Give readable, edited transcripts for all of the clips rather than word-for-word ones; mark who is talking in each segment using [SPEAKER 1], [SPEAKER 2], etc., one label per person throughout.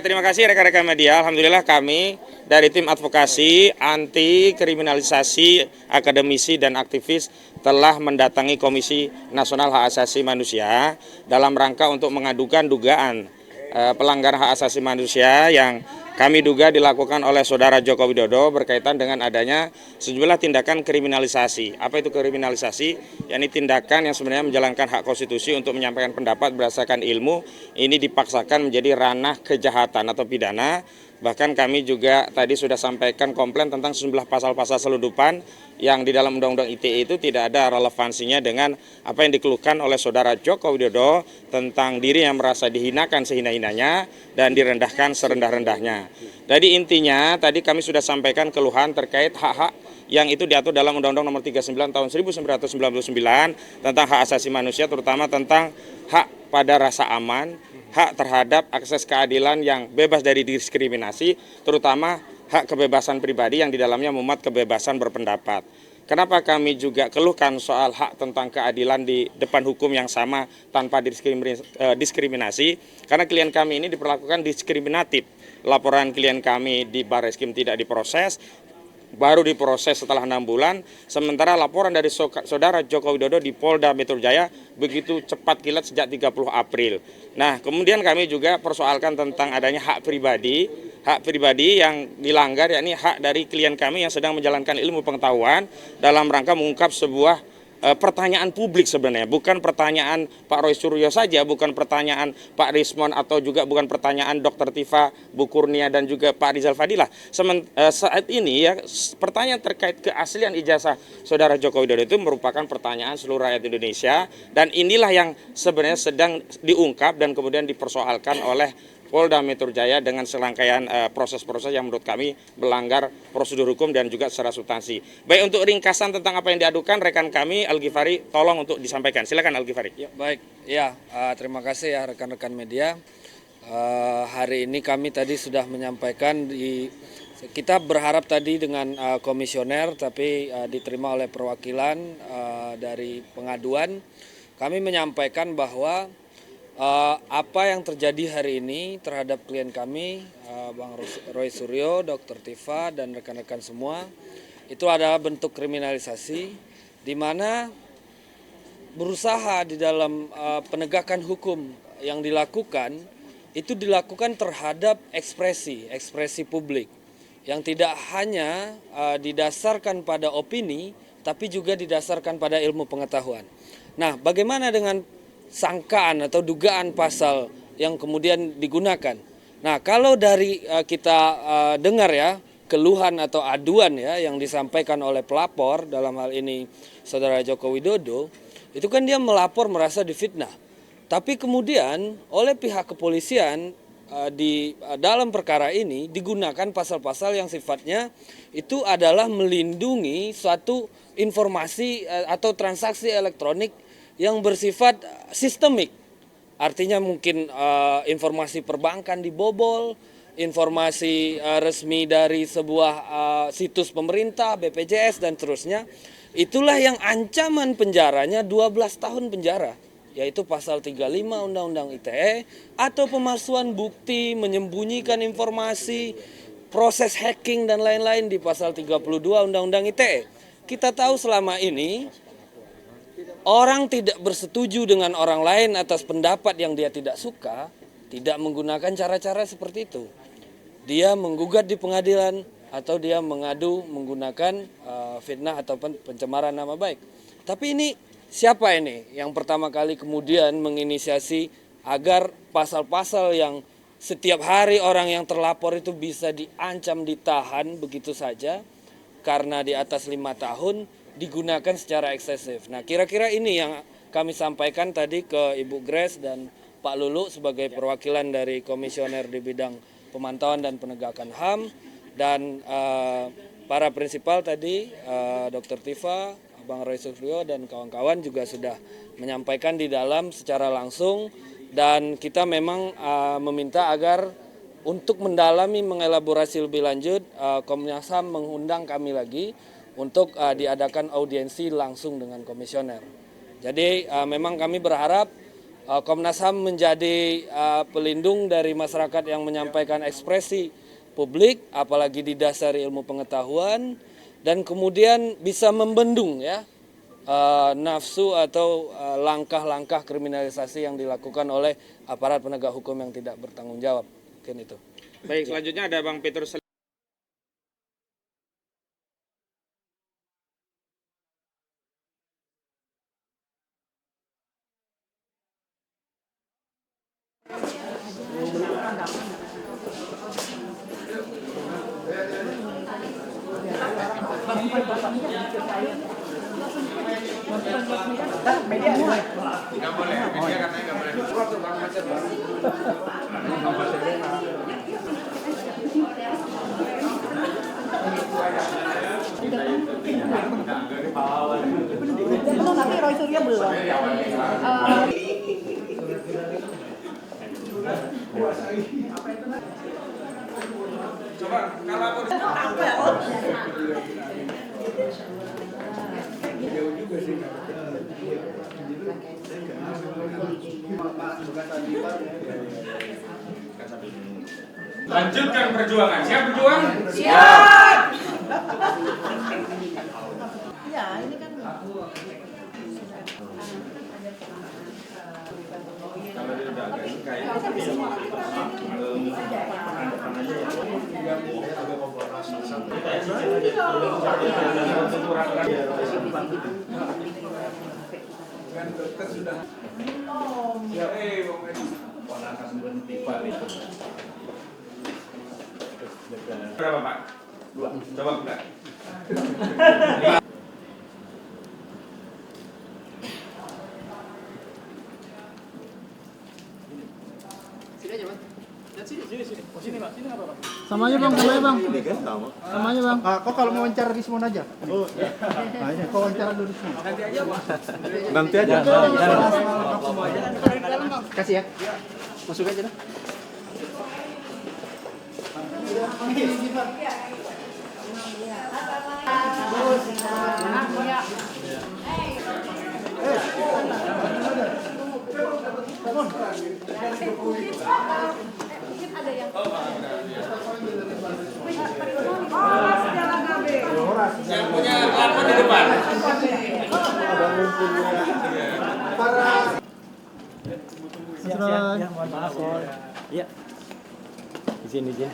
[SPEAKER 1] Terima kasih rekan-rekan media. Alhamdulillah kami dari tim advokasi anti kriminalisasi akademisi dan aktivis telah mendatangi Komisi Nasional Hak Asasi Manusia dalam rangka untuk mengadukan dugaan pelanggaran hak asasi manusia yang kami duga dilakukan oleh saudara Joko Widodo berkaitan dengan adanya sejumlah tindakan kriminalisasi. Apa itu kriminalisasi? Yakni tindakan yang sebenarnya menjalankan hak konstitusi untuk menyampaikan pendapat berdasarkan ilmu, ini dipaksakan menjadi ranah kejahatan atau pidana. Bahkan kami juga tadi sudah sampaikan komplain tentang sejumlah pasal-pasal selundupan yang di dalam Undang-Undang ITE itu tidak ada relevansinya dengan apa yang dikeluhkan oleh saudara Joko Widodo tentang diri yang merasa dihinakan sehina-hinanya dan direndahkan serendah-rendahnya. Jadi intinya tadi kami sudah sampaikan keluhan terkait hak-hak yang itu diatur dalam Undang-Undang Nomor 39 Tahun 1999 tentang hak asasi manusia, terutama tentang hak pada rasa aman, hak terhadap akses keadilan yang bebas dari diskriminasi, terutama hak kebebasan pribadi yang di dalamnya memuat kebebasan berpendapat. Kenapa kami juga keluhkan soal hak tentang keadilan di depan hukum yang sama tanpa diskriminasi? Karena klien kami ini diperlakukan diskriminatif. Laporan klien kami di Barreskrim tidak diproses, baru diproses setelah 6 bulan, sementara laporan dari saudara Joko Widodo di Polda Metro Jaya begitu cepat kilat sejak 30 April. Nah, kemudian kami juga persoalkan tentang adanya hak pribadi yang dilanggar, yakni hak dari klien kami yang sedang menjalankan ilmu pengetahuan dalam rangka mengungkap sebuah pertanyaan publik sebenarnya, bukan pertanyaan Pak Roy Suryo saja, bukan pertanyaan Pak Rismon atau juga bukan pertanyaan Dr. Tifa, Bu Kurnia dan juga Pak Rizal Fadilah. Saat ini ya pertanyaan terkait keaslian ijazah saudara Joko Widodo itu merupakan pertanyaan seluruh rakyat Indonesia, dan inilah yang sebenarnya sedang diungkap dan kemudian dipersoalkan oleh Polda Metro Jaya dengan serangkaian proses-proses yang menurut kami melanggar prosedur hukum dan juga secara substansi. Baik, untuk ringkasan tentang apa yang diadukan, rekan kami Al-Ghifari tolong untuk disampaikan. Silakan Al-Ghifari.
[SPEAKER 2] Ya, baik, ya terima kasih ya rekan-rekan media. Hari ini kami tadi sudah menyampaikan kita berharap tadi dengan komisioner, tapi diterima oleh perwakilan dari pengaduan. Kami menyampaikan bahwa apa yang terjadi hari ini terhadap klien kami, Bang Roy Suryo, Dr. Tifa, dan rekan-rekan semua, itu adalah bentuk kriminalisasi di mana berusaha di dalam penegakan hukum yang dilakukan, itu dilakukan terhadap ekspresi publik yang tidak hanya didasarkan pada opini, tapi juga didasarkan pada ilmu pengetahuan. Nah, bagaimana dengan sangkaan atau dugaan pasal yang kemudian digunakan? Nah, kalau dari kita dengar ya, keluhan atau aduan ya yang disampaikan oleh pelapor, dalam hal ini saudara Joko Widodo, itu kan dia melapor merasa difitnah. Tapi kemudian oleh pihak kepolisian di dalam perkara ini digunakan pasal-pasal yang sifatnya itu adalah melindungi suatu informasi atau transaksi elektronik yang bersifat sistemik. Artinya mungkin informasi perbankan dibobol, informasi resmi dari sebuah situs pemerintah, BPJS dan seterusnya. Itulah yang ancaman penjaranya 12 tahun penjara, yaitu pasal 35 Undang-Undang ITE, atau pemalsuan bukti, menyembunyikan informasi, proses hacking dan lain-lain di pasal 32 Undang-Undang ITE. Kita tahu selama ini orang tidak bersetuju dengan orang lain atas pendapat yang dia tidak suka, tidak menggunakan cara-cara seperti itu. Dia menggugat di pengadilan atau dia mengadu menggunakan fitnah ataupun pencemaran nama baik. Tapi ini siapa ini yang pertama kali kemudian menginisiasi agar pasal-pasal yang setiap hari orang yang terlapor itu bisa diancam ditahan begitu saja karena di atas 5 tahun digunakan secara eksesif. Nah, kira-kira ini yang kami sampaikan tadi ke Ibu Grace dan Pak Lulu sebagai perwakilan dari komisioner di bidang pemantauan dan penegakan HAM, dan para prinsipal tadi, Dr. Tifa, Bang Roy Suryo dan kawan-kawan juga sudah menyampaikan di dalam secara langsung, dan kita memang meminta agar untuk mendalami mengelaborasi lebih lanjut, Komnas HAM mengundang kami lagi untuk diadakan audiensi langsung dengan komisioner. Jadi memang kami berharap Komnas HAM menjadi pelindung dari masyarakat yang menyampaikan ekspresi publik, apalagi didasari ilmu pengetahuan, dan kemudian bisa membendung ya nafsu atau langkah-langkah kriminalisasi yang dilakukan oleh aparat penegak hukum yang tidak bertanggung jawab. Mungkin itu.
[SPEAKER 1] Baik, selanjutnya ada Bang Petrus.
[SPEAKER 3] Tapi Roy Suryo belum.
[SPEAKER 1] Coba kalau aku lanjutkan perjuangan. Siap berjuang?
[SPEAKER 3] Siap. Ya, ini kan
[SPEAKER 1] berapa Pak? 2. Coba buka.
[SPEAKER 4] Samanya bang, samanya bang.
[SPEAKER 5] Kok kalau mau wawancara Rismon aja? Oh, nah, ini kok wawancara dulu Rismon.
[SPEAKER 4] Nanti aja.
[SPEAKER 5] Kasih ya. Masuk aja dah.
[SPEAKER 1] Yang punya lapor di depan.
[SPEAKER 4] Siap, mohon maaf. Iya. Izin. Ya.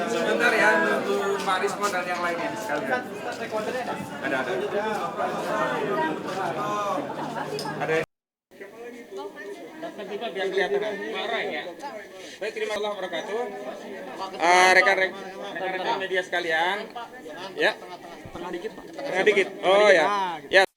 [SPEAKER 1] Sebentar ya, nunggu Pak Rismon dan yang lainnya sekalian. Ada. Ada. Biar kelihatan marah ya. Baik, terima kasih wabarakatuh. Rekan-rekan media sekalian. Ya. Tengah dikit. Oh ya. Ya.